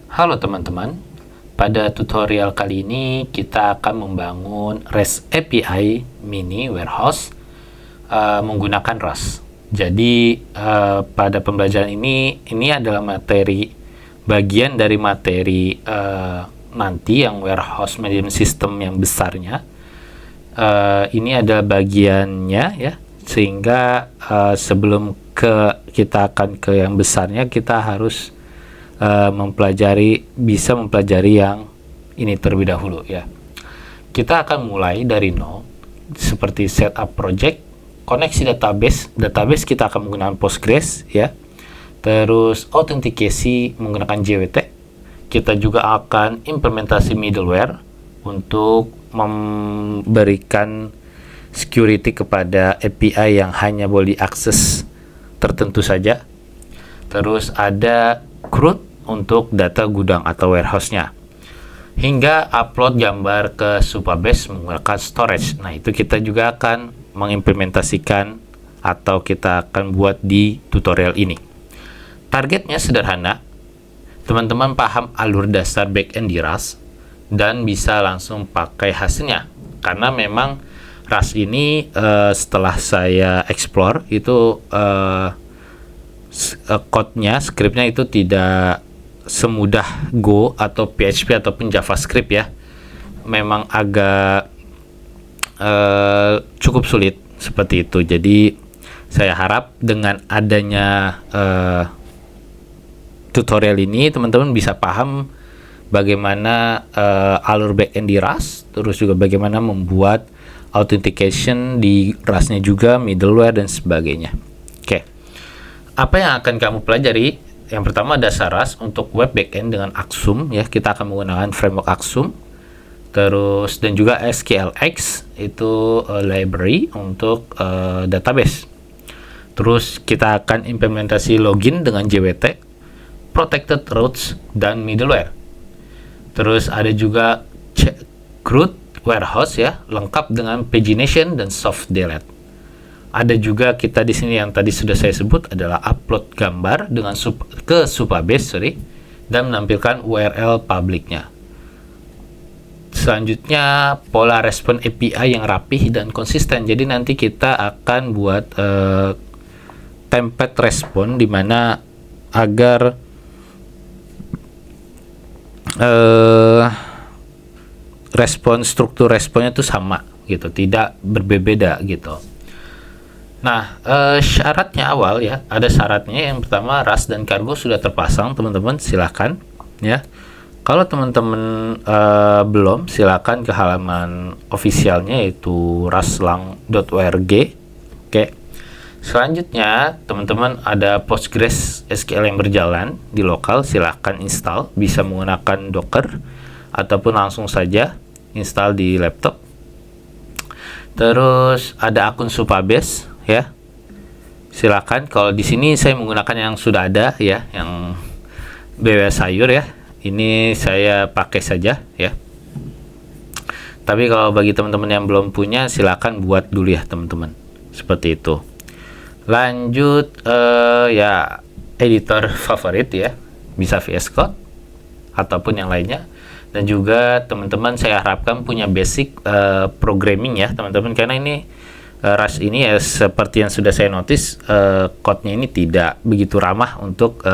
Halo teman-teman, pada tutorial kali ini kita akan membangun REST API mini warehouse menggunakan Rust. Jadi pada pembelajaran ini adalah bagian dari materi nanti yang warehouse management system yang besarnya. Ini adalah bagiannya ya, sehingga sebelum kita akan ke yang besarnya, kita harus bisa mempelajari yang ini terlebih dahulu ya. Kita akan mulai dari nol, seperti setup project, koneksi database kita akan menggunakan Postgres ya. Terus autentikasi menggunakan JWT. Kita juga akan implementasi middleware untuk memberikan security kepada API yang hanya boleh diakses tertentu saja. Terus ada CRUD untuk data gudang atau warehouse-nya, hingga upload gambar ke Supabase menggunakan storage. Nah, itu kita juga akan mengimplementasikan atau kita akan buat di tutorial ini. Targetnya sederhana, teman-teman paham alur dasar backend di Rust dan bisa langsung pakai hasilnya, karena memang Rust ini setelah saya explore itu scriptnya itu tidak semudah Go atau PHP ataupun JavaScript ya. Memang agak cukup sulit seperti itu. Jadi saya harap dengan adanya tutorial ini teman-teman bisa paham bagaimana alur backend di Rust, terus juga bagaimana membuat authentication di Rust-nya juga, middleware dan sebagainya. Oke. Apa yang akan kamu pelajari? Yang pertama dasar Rust untuk web backend dengan Aksum ya, kita akan menggunakan framework Aksum. Terus dan juga SQLX itu library untuk database. Terus kita akan implementasi login dengan JWT, protected routes dan middleware. Terus ada juga CRUD warehouse ya, lengkap dengan pagination dan soft delete. Ada juga kita di sini yang tadi sudah saya sebut adalah upload gambar dengan ke Supabase dan menampilkan URL publiknya. Selanjutnya pola respon API yang rapih dan konsisten. Jadi nanti kita akan buat template respon di mana agar struktur responnya itu sama gitu, tidak berbeda gitu. Nah, syaratnya awal ya, ada syaratnya. Yang pertama, Rust dan Cargo sudah terpasang, teman-teman, silakan ya. Kalau teman-teman belum, silakan ke halaman officialnya yaitu rustlang.org. Oke. Selanjutnya, teman-teman ada Postgres SQL yang berjalan di lokal, silakan install, bisa menggunakan Docker ataupun langsung saja install di laptop. Terus ada akun Supabase ya, silakan. Kalau di sini saya menggunakan yang sudah ada ya, yang BW Sayur ya, ini saya pakai saja ya. Tapi kalau bagi teman-teman yang belum punya, silakan buat dulu ya teman-teman, seperti itu. Lanjut ya, editor favorit ya, bisa VS Code ataupun yang lainnya. Dan juga teman-teman saya harapkan punya basic programming ya teman-teman, karena ini Rust ini ya, seperti yang sudah saya notice, code-nya ini tidak begitu ramah untuk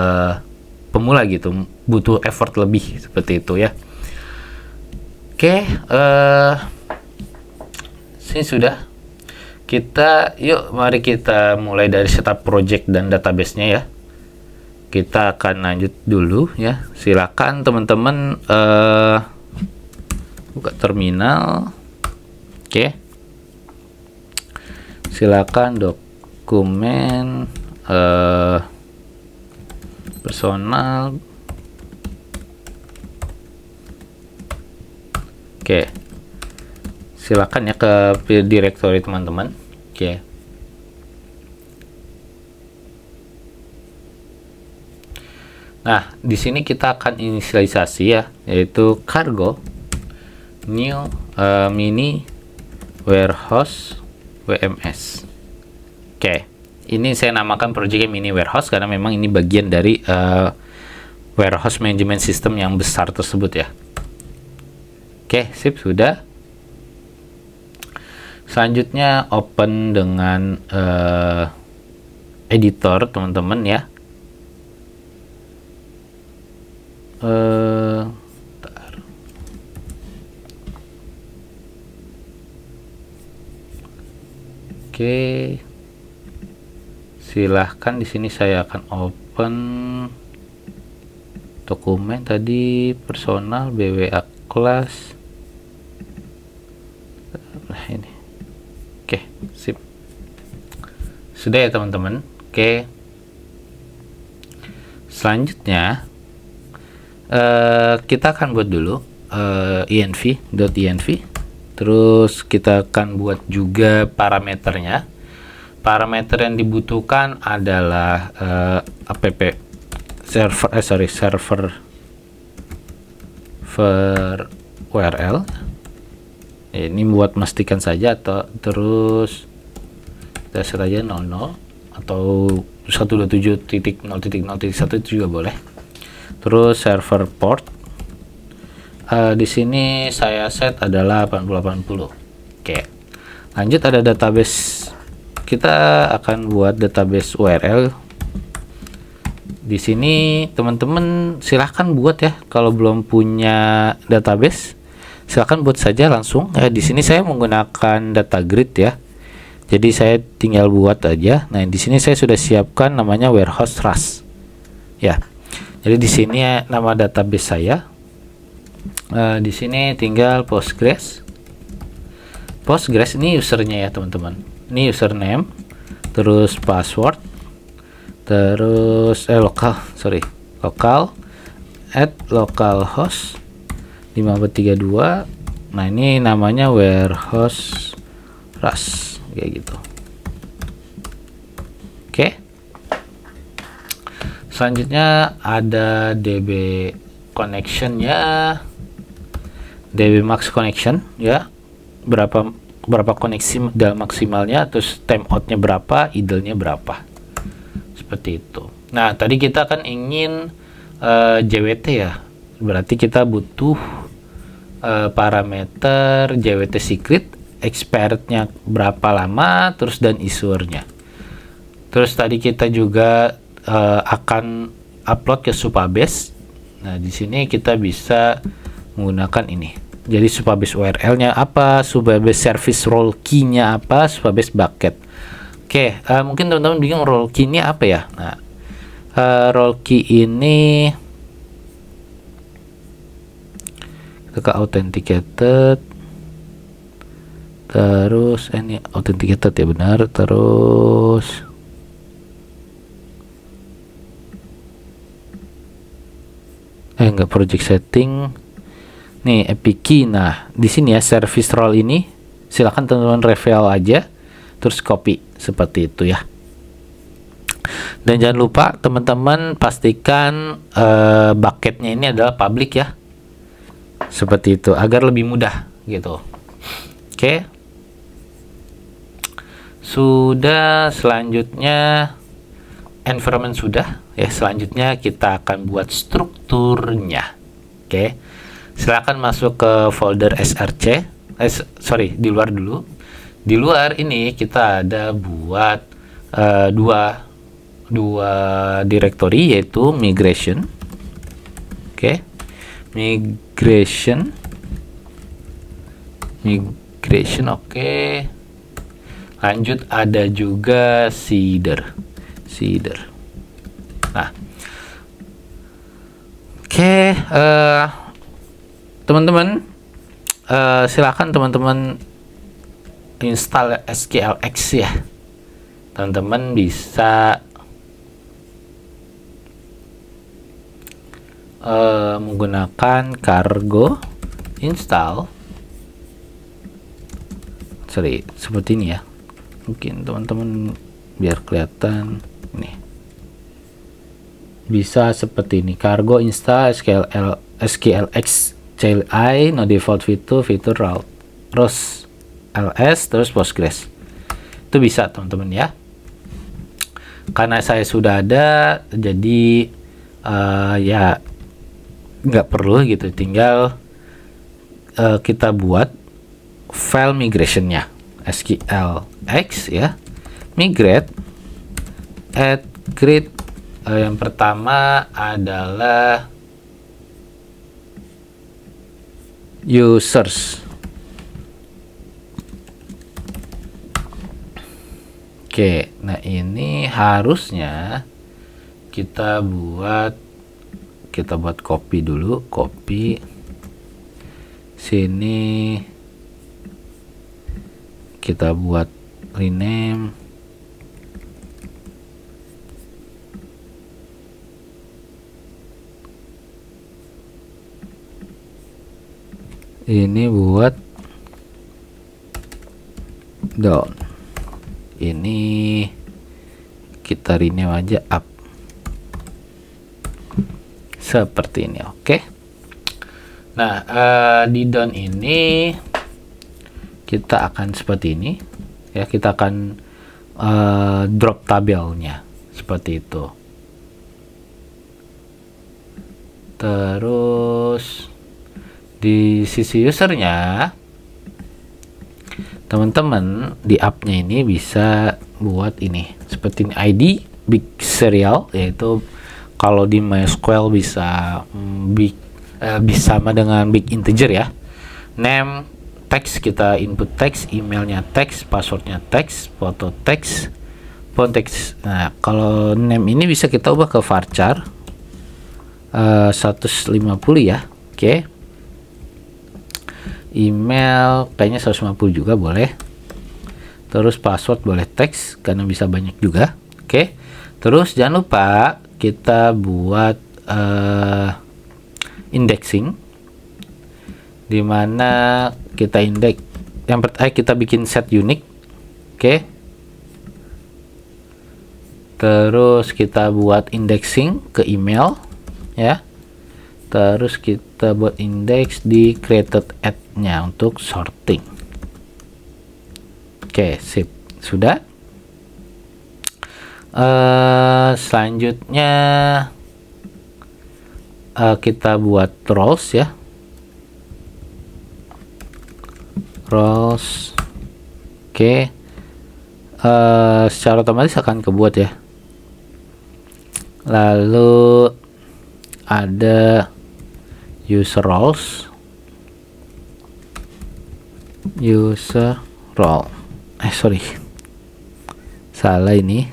pemula gitu, butuh effort lebih seperti itu ya. Oke, sini sudah. Mari kita mulai dari setup project dan database-nya ya. Kita akan lanjut dulu ya. Silakan teman-teman buka terminal. Oke. Silakan dokumen personal. Oke. Silakan ya ke directory teman-teman. Oke. Nah, di sini kita akan inisialisasi ya, yaitu cargo new mini warehouse WMS. Oke. Ini saya namakan project mini warehouse karena memang ini bagian dari warehouse management system yang besar tersebut ya. Oke, sip, sudah. Selanjutnya open dengan editor teman-teman ya. Oke, silahkan di sini saya akan open dokumen tadi personal BWA class. Nah ini, oke, sip, sudah ya teman-teman. Oke, selanjutnya kita akan buat dulu env. Terus kita akan buat juga parameternya. Parameter yang dibutuhkan adalah app server URL. Ini buat memastikan saja, atau terus kita set aja 00 atau 127.0.0.1 itu juga boleh. Terus server port di sini saya set adalah 8080. Oke, lanjut ada database. Kita akan buat database URL. Di sini teman-teman silahkan buat ya. Kalau belum punya database, silahkan buat saja langsung. Di sini saya menggunakan data grid ya. Jadi saya tinggal buat aja. Nah, di sini saya sudah siapkan namanya warehouse Rust. Ya. Jadi di sini nama database saya. Di sini tinggal Postgres. Postgres ini usernya ya teman-teman. Ini username, terus password, terus lokal @localhost 5432. Nah, ini namanya warehouse Rust kayak gitu. Oke. Selanjutnya ada DB connection-nya. DB max connection ya, berapa koneksi dalam maksimalnya, terus timeoutnya berapa, idle-nya berapa, seperti itu. Nah, tadi kita kan ingin JWT ya, berarti kita butuh parameter JWT secret, expirednya berapa lama, terus dan issuernya. Terus tadi kita juga akan upload ke Supabase. Nah, di sini kita bisa menggunakan ini. Jadi Supabase URL-nya apa, Supabase service role key-nya apa, Supabase bucket. Oke, mungkin teman-teman bingung role key-nya apa ya. Nah, role key ini kita ke authenticated, terus ini authenticated ya, benar. Terus enggak, project setting nih, epic key. Nah, di sini ya service role ini silakan teman-teman reveal aja, terus copy seperti itu ya. Dan jangan lupa teman-teman pastikan bucketnya ini adalah public ya, seperti itu agar lebih mudah gitu. Oke, sudah. Selanjutnya environment sudah ya. Selanjutnya kita akan buat strukturnya. Oke, silakan masuk ke folder src. Di luar dulu. Di luar ini kita ada buat dua directory, yaitu migration. Oke, migration. Oke, lanjut ada juga seeder. Nah, oke, teman-teman, silakan teman-teman install SQLX ya. Teman-teman bisa menggunakan cargo install. Seperti ini ya. Mungkin teman-teman biar kelihatan nih. Bisa seperti ini, cargo install SQLX CLI no default fitur route terus ls terus Postgres. Itu bisa teman-teman ya. Karena saya sudah ada, jadi ya nggak perlu gitu, tinggal kita buat file migrationnya, SQLX ya, migrate add grid. Yang pertama adalah users. Oke, nah ini harusnya kita buat copy dulu, copy sini, kita buat rename, ini buat down, ini kita rename aja up, seperti ini. Oke. Nah, di down ini kita akan seperti ini ya, kita akan drop tabelnya seperti itu. Terus di sisi usernya, teman-teman di app-nya ini bisa buat ini seperti ini, ID big serial, yaitu kalau di MySQL bisa bisa sama dengan big integer ya. Name teks, kita input teks, emailnya teks, passwordnya teks, foto teks, font teks. Nah, kalau name ini bisa kita ubah ke varchar 150 ya. Oke. Email kayaknya 150 juga boleh. Terus password boleh teks karena bisa banyak juga. Oke. Terus jangan lupa kita buat indexing, dimana kita indeks yang pertama kita bikin set unique. Oke. Terus kita buat indexing ke email ya. Terus kita buat indeks di created at-nya untuk sorting. Oke, sip. Sudah. Selanjutnya kita buat roles ya, roles. Oke. Secara otomatis akan kebuat ya. Lalu ada user roles, user role, sorry, salah ini.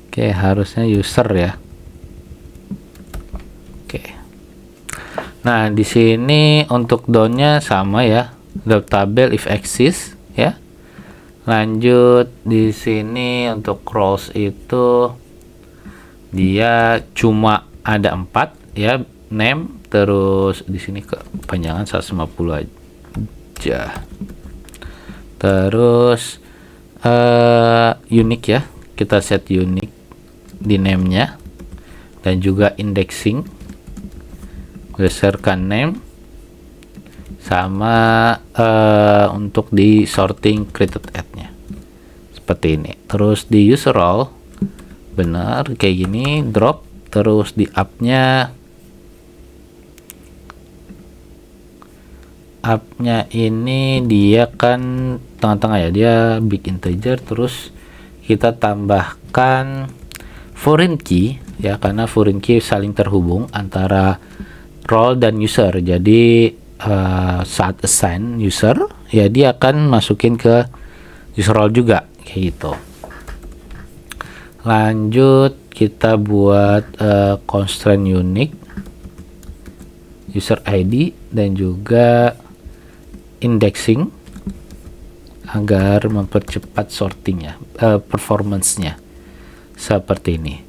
Oke, harusnya user ya. Oke. Nah, di sini untuk down-nya sama ya, drop tabel if exist ya. Lanjut di sini untuk roles itu dia cuma ada 4 ya, name, terus di sini kepanjangan 150 aja. Terus unique ya, kita set unique di name-nya, dan juga indexing berdasarkan name, sama untuk di sorting created at-nya seperti ini. Terus di user role benar kayak gini, drop. Terus di app-nya ini dia kan tengah-tengah ya, dia big integer. Terus kita tambahkan foreign key ya, karena foreign key saling terhubung antara role dan user. Jadi saat assign user ya, dia akan masukin ke user role juga kayak gitu. Lanjut kita buat constraint unique, user ID, dan juga indexing agar mempercepat sortingnya, performance-nya seperti ini.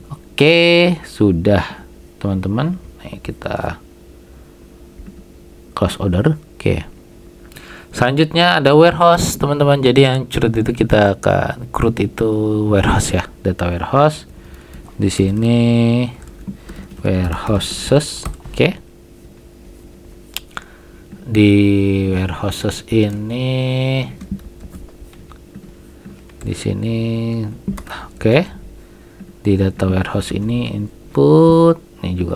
Oke, sudah teman-teman. Nah, kita close order. Oke. Selanjutnya ada warehouse, teman-teman. Jadi yang curut itu kita akan create itu warehouse ya, data warehouse. Di sini warehouses. Oke. Di warehouses ini di sini oke. Di data warehouse ini input, ini juga